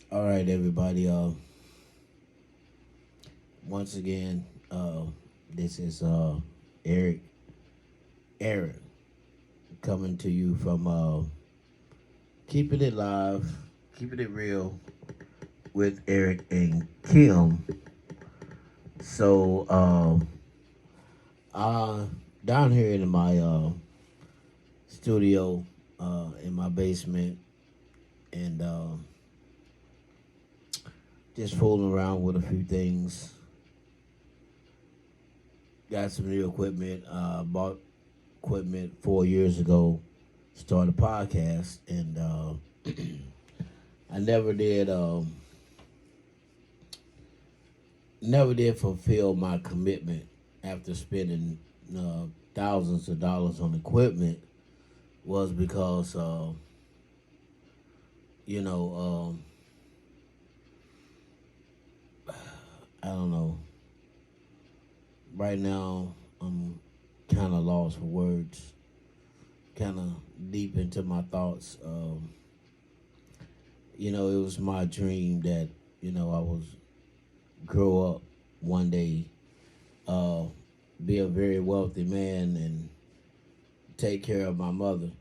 All right, everybody. Once again, this is Eric. Aaron coming to you from keeping it live, keeping it real with Eric and Kim. So, uh, down here in my studio, in my basement, and just fooling around with a few things. Got some new equipment. Bought equipment 4 years ago. Started a podcast, and I never did fulfill my commitment after spending thousands of dollars on equipment. Was because you know I don't know. Right now, I'm kind of lost for words. Kind of deep into my thoughts. It was my dream that I was grow up one day, uh, be a very wealthy man and take care of my mother.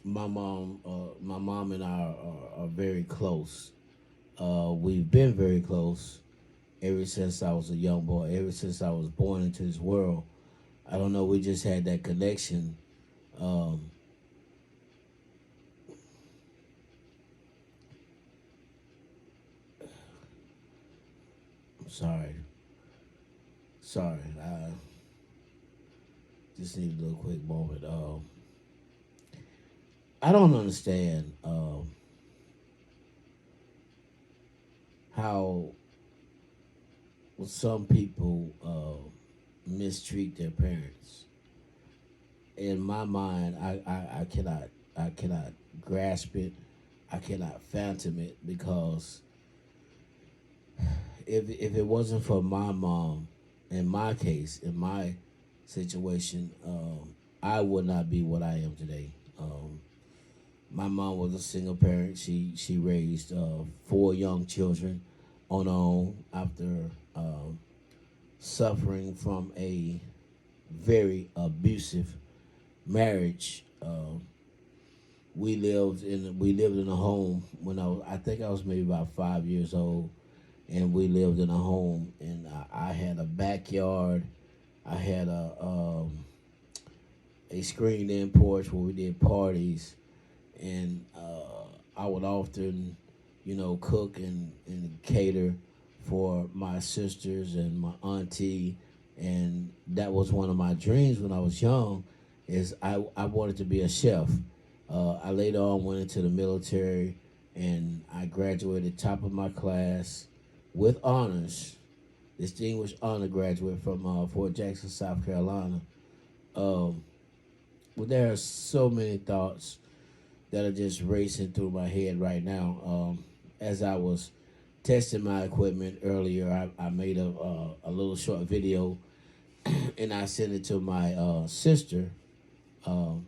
My mom and I are very close. We've been very close ever since I was a young boy. Ever since I was born into this world, I don't know. We just had that connection. Um, I'm sorry. Sorry. I just need a little quick moment. I don't understand how some people mistreat their parents. In my mind, I cannot grasp it. I cannot fathom it because if it wasn't for my mom, in my case, in my situation, I would not be what I am today. My mom was a single parent. She raised four young children on her own after suffering from a very abusive marriage. We lived in a home when I think I was maybe about 5 years old, and we lived in a home, and I had a backyard. I had a screened-in porch where we did parties, and I would often, cook and cater for my sisters and my auntie, and that was one of my dreams when I was young. Is I wanted to be a chef. I later on went into the military, and I graduated top of my class with honors, distinguished honor graduate from Fort Jackson, South Carolina. Um, but there are so many thoughts that are just racing through my head right now. As I was testing my equipment earlier, I made a little short video and I sent it to my sister, um,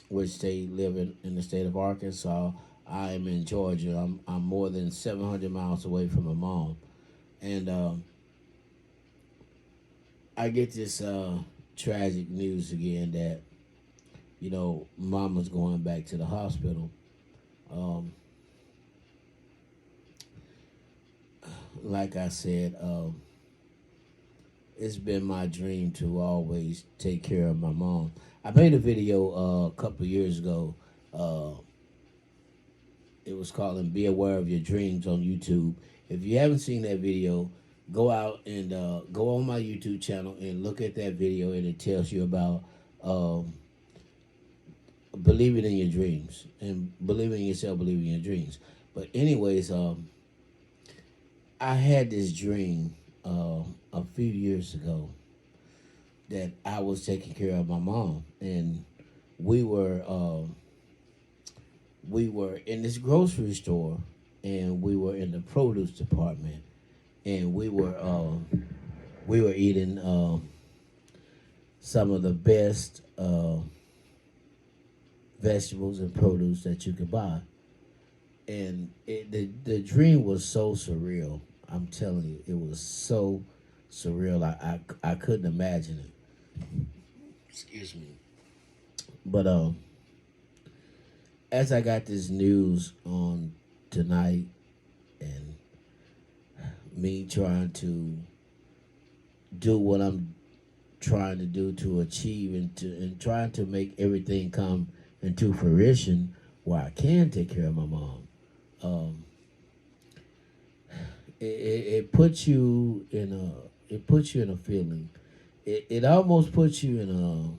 which they live in the state of Arkansas. I am in Georgia. I'm more than 700 miles away from my mom, and I get this tragic news again that mama's going back to the hospital. Um, like I said, it's been my dream to always take care of my mom. I made a video a couple of years ago. Uh, it was called "Be Aware of Your Dreams" on YouTube. If you haven't seen that video, go out and go on my YouTube channel and look at that video, and it tells you about um, believing in your dreams and believing in yourself, believing in your dreams. But anyways, I had this dream a few years ago that I was taking care of my mom, and we were we were in this grocery store, and we were in the produce department, and we were eating some of the best vegetables and produce that you could buy. and the dream was so surreal. I'm telling you, it was so surreal. I couldn't imagine it. Excuse me. But as I got this news on tonight, and me trying to do what I'm trying to do to achieve and trying to make everything come into fruition where I can take care of my mom. Um, it puts you in a feeling. It almost puts you in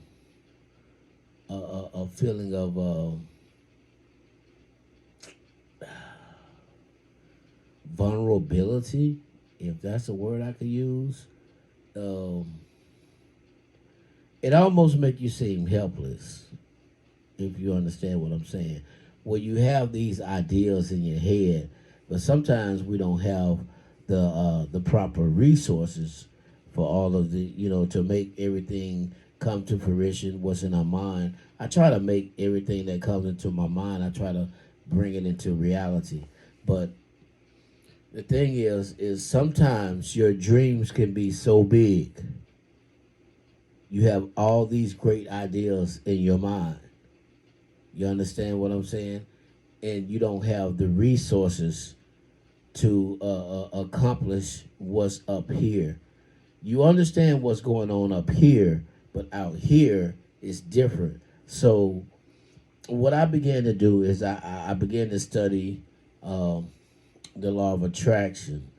a feeling of vulnerability, if that's a word I could use. Um, it almost make you seem helpless, if you understand what I'm saying. Where you have these ideas in your head, but sometimes we don't have the proper resources for all of the to make everything come to fruition. What's in our mind? I try to make everything that comes into my mind. I try to bring it into reality, but the thing is sometimes your dreams can be so big. You have all these great ideas in your mind. You understand what I'm saying? And you don't have the resources to accomplish what's up here. You understand what's going on up here, but out here is different. So what I began to do is I began to study um, the law of attraction,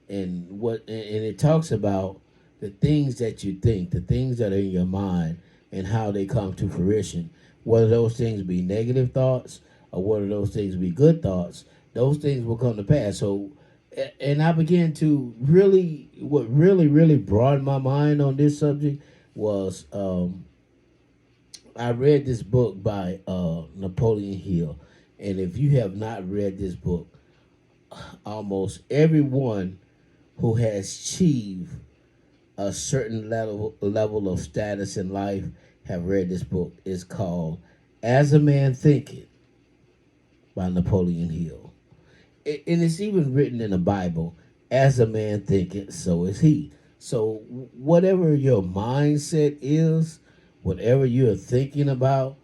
and it talks about the things that you think, the things that are in your mind, and how they come to fruition. Whether those things be negative thoughts or whether those things be good thoughts, those things will come to pass. So, and I began to really, what really broadened my mind on this subject was I read this book by Napoleon Hill, and if you have not read this book, almost everyone who has achieved a certain level of status in life have read this book. It's called As a Man Thinketh by Napoleon Hill. And it's even written in the Bible, as a man thinketh, so is he. So whatever your mindset is, whatever you're thinking about,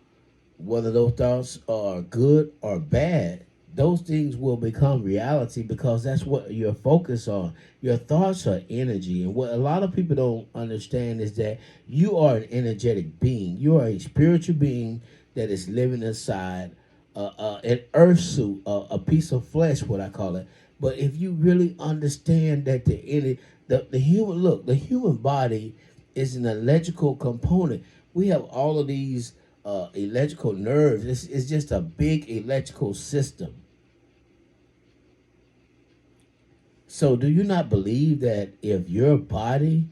whether those thoughts are good or bad, those things will become reality because that's what you're focused on. Your thoughts are energy. And what a lot of people don't understand is that you are an energetic being. You are a spiritual being that is living inside an earth suit, a piece of flesh, what I call it. But if you really understand that the human body is an electrical component. We have all of these electrical nerves. It's just a big electrical system. So, do you not believe that if your body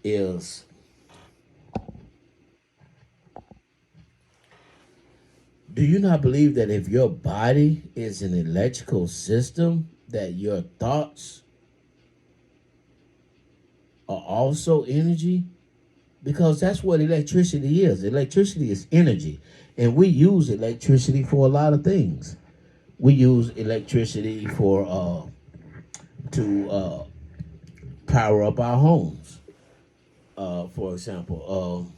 is, do you not believe that if your body is an electrical system, that your thoughts are also energy? Because that's what electricity is. Electricity is energy. And we use electricity for a lot of things. We use electricity to power up our homes. For example,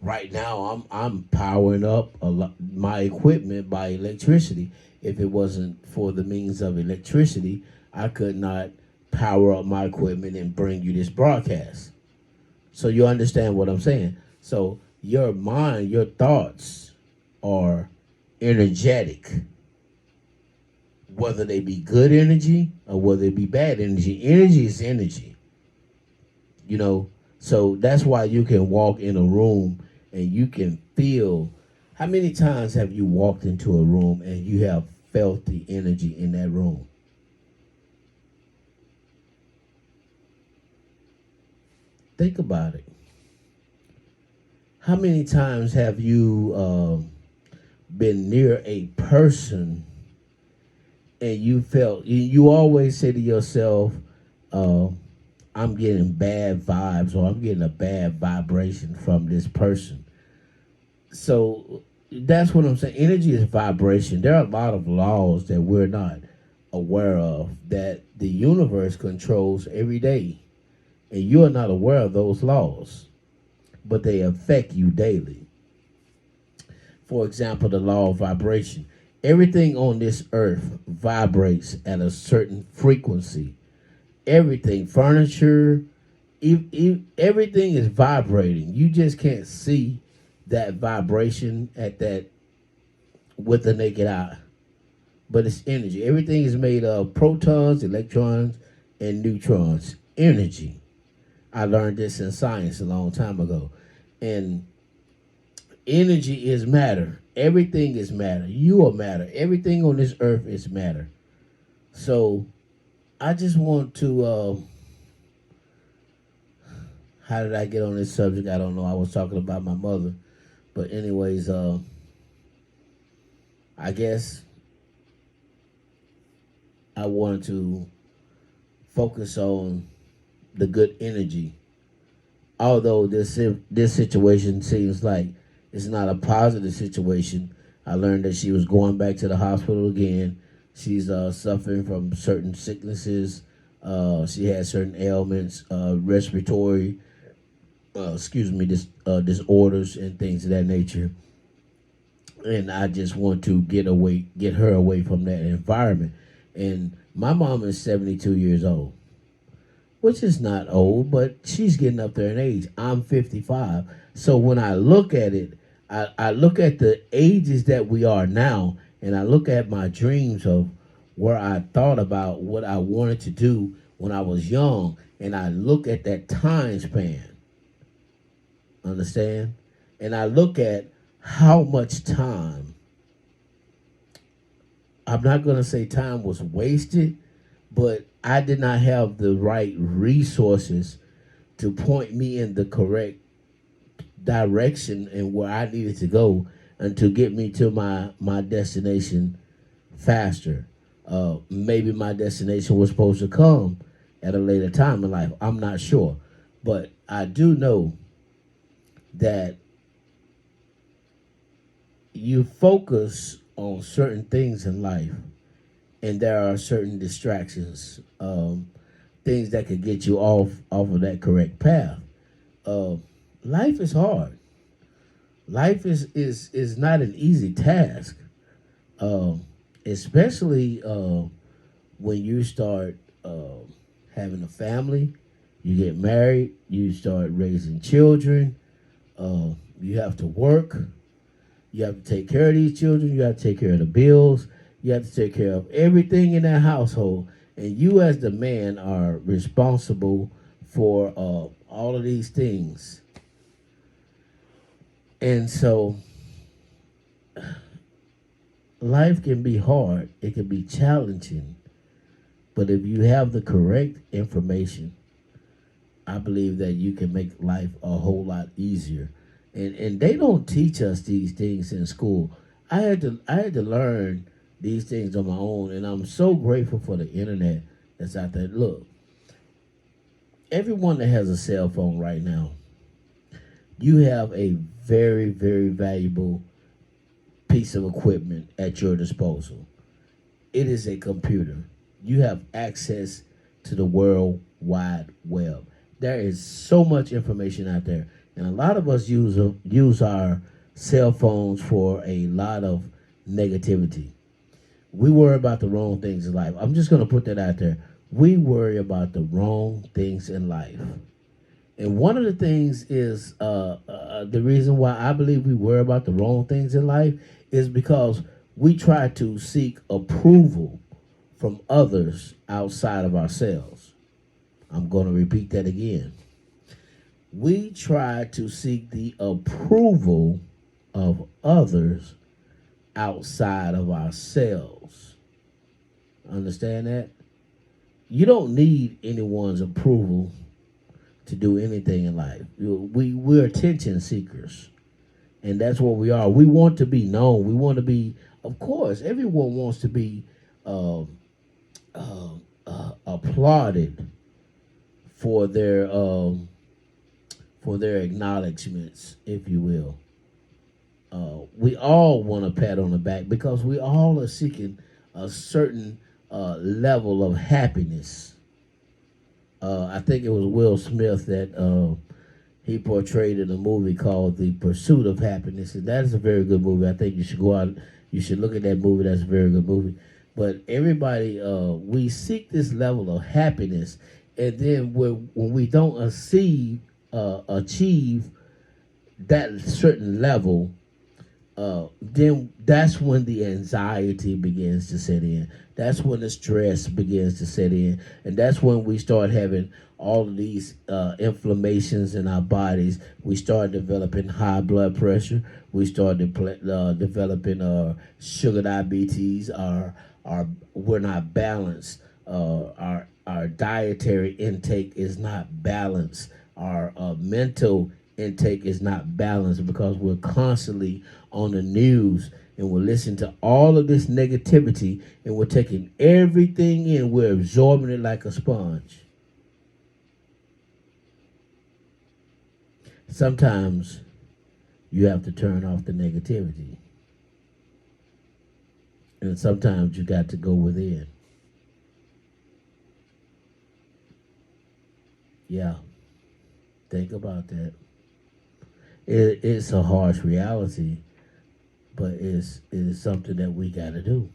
right now I'm powering up my equipment by electricity. If it wasn't for the means of electricity, I could not power up my equipment and bring you this broadcast. So you understand what I'm saying. So your mind, your thoughts are energetic, whether they be good energy or whether they be bad energy. Energy is energy, you know. So that's why you can walk in a room and you can feel. How many times have you walked into a room and you have felt the energy in that room? Think about it. How many times have you been near a person and you felt, you always say to yourself, uh, I'm getting bad vibes or I'm getting a bad vibration from this person. So That's what I'm saying. Energy is vibration. There are a lot of laws that we're not aware of that the universe controls every day, and you are not aware of those laws, but they affect you daily. For example, the law of vibration. Everything on this earth vibrates at a certain frequency. Everything, furniture, everything is vibrating. You just can't see that vibration at that with the naked eye, but it's energy. Everything is made of protons, electrons, and neutrons. Energy. I learned this in science a long time ago, and energy is matter. Everything is matter. You are matter. Everything on this earth is matter. So I just want to. How did I get on this subject? I don't know. I was talking about my mother, but anyways, I guess I wanted to focus on the good energy. Although this situation seems like it's not a positive situation, I learned that she was going back to the hospital again. She's suffering from certain sicknesses. She has certain ailments, respiratory, disorders and things of that nature. And I just want to get her away from that environment. And my mom is 72 years old, which is not old, but she's getting up there in age. I'm 55. So when I look at it, I look at the ages that we are now, and I look at my dreams of where I thought about what I wanted to do when I was young, and I look at that time span. Understand? And I look at how much time, I'm not going to say time was wasted, but I did not have the right resources to point me in the correct direction and where I needed to go and to get me to my destination faster. Maybe my destination was supposed to come at a later time in life. I'm not sure. But I do know that you focus on certain things in life, and there are certain distractions, things that could get you off of that correct path. Uh, Life is hard. Life is not an easy task, especially when you start having a family. You get married. You start raising children. You have to work. You have to take care of these children. You have to take care of the bills. You have to take care of everything in that household. And you, as the man, are responsible for all of these things. And so, life can be hard. It can be challenging. But if you have the correct information, I believe that you can make life a whole lot easier. And they don't teach us these things in school. I had to learn these things on my own, and I'm so grateful for the internet that's out there. Look, everyone that has a cell phone right now, you have a very, very valuable piece of equipment at your disposal. It is a computer. You have access to the World Wide Web. There is so much information out there, and a lot of us use our cell phones for a lot of negativity. We worry about the wrong things in life. I'm just going to put that out there. We worry about the wrong things in life. And one of the things is the reason why I believe we worry about the wrong things in life is because we try to seek approval from others outside of ourselves. I'm going to repeat that again. We try to seek the approval of others outside of ourselves. Understand that? You don't need anyone's approval to do anything in life. We're attention seekers, and that's what we are. We want to be known. We want to be, of course, everyone wants to be applauded for their acknowledgments, if you will. we all want a pat on the back because we all are seeking a certain level of happiness. I think it was Will Smith that he portrayed in a movie called The Pursuit of Happiness, and that is a very good movie. I think you should go out, you should look at that movie. That's a very good movie. But everybody, we seek this level of happiness, and then when we don't achieve that certain level, then that's when the anxiety begins to set in. That's when the stress begins to set in, and that's when we start having all of these inflammations in our bodies. We start developing high blood pressure. We start developing sugar diabetes. We're not balanced. Our dietary intake is not balanced. Our mental intake is not balanced because we're constantly on the news and we're listening to all of this negativity and we're taking everything in. We're absorbing it like a sponge. Sometimes you have to turn off the negativity. And sometimes you got to go within. Yeah, think about that. It's a harsh reality, but it is something that we got to do.